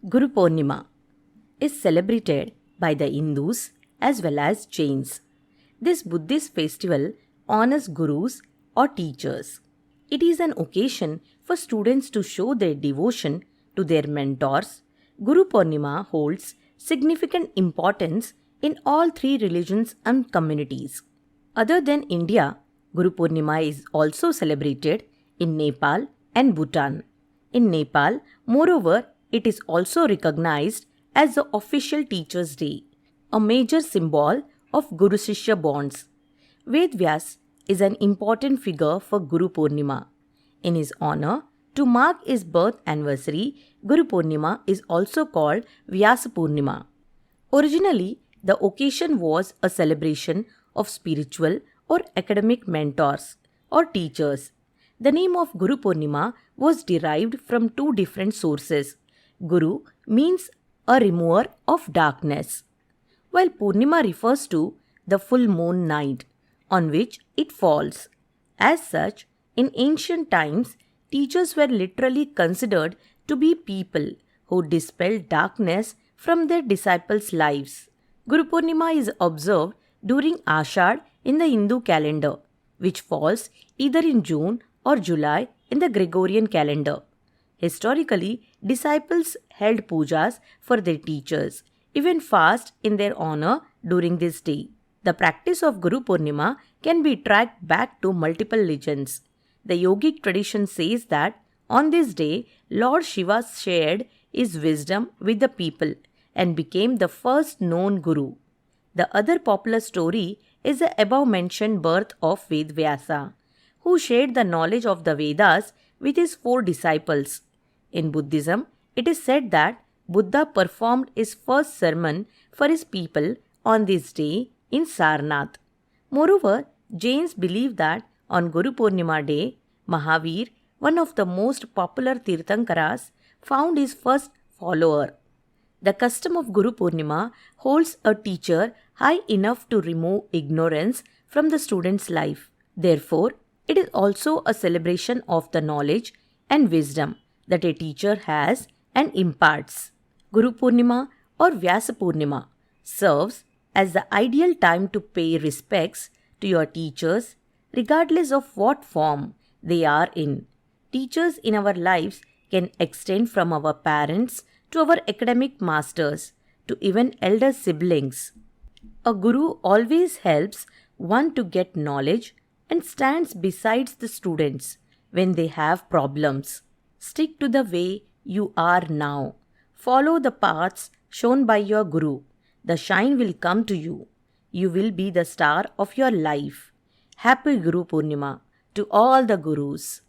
Guru Purnima is celebrated by the Hindus as well as Jains. This Buddhist festival honors gurus or teachers. It is an occasion for students to show their devotion to their mentors. Guru Purnima holds significant importance in all three religions and communities. Other than India, Guru Purnima is also celebrated in Nepal and Bhutan. In Nepal, moreover, it is also recognized as the official Teachers' Day, a major symbol of Guru Shishya bonds. Ved Vyas is an important figure for Guru Purnima. In his honor, to mark his birth anniversary, Guru Purnima is also called Vyasa Purnima. Originally, the occasion was a celebration of spiritual or academic mentors or teachers. The name of Guru Purnima was derived from two different sources. Guru means a remover of darkness, while Purnima refers to the full moon night on which it falls. As such, in ancient times, teachers were literally considered to be people who dispelled darkness from their disciples' lives. Guru Purnima is observed during Ashad in the Hindu calendar, which falls either in June or July in the Gregorian calendar. Historically, disciples held pujas for their teachers, even fast in their honor during this day. The practice of Guru Purnima can be tracked back to multiple legends. The yogic tradition says that on this day, Lord Shiva shared his wisdom with the people and became the first known guru. The other popular story is the above mentioned birth of Ved Vyasa, who shared the knowledge of the Vedas with his 4 disciples. In Buddhism, it is said that Buddha performed his first sermon for his people on this day in Sarnath. Moreover, Jains believe that on Guru Purnima day, Mahavir, one of the most popular Tirthankaras, found his first follower. The custom of Guru Purnima holds a teacher high enough to remove ignorance from the student's life. Therefore, it is also a celebration of the knowledge and wisdom that a teacher has and imparts. Guru Purnima or Vyasa Purnima serves as the ideal time to pay respects to your teachers regardless of what form they are in. Teachers in our lives can extend from our parents to our academic masters to even elder siblings. A guru always helps one to get knowledge and stands beside the students when they have problems. Stick to the way you are now. Follow the paths shown by your guru. The shine will come to you. You will be the star of your life. Happy Guru Purnima to all the gurus.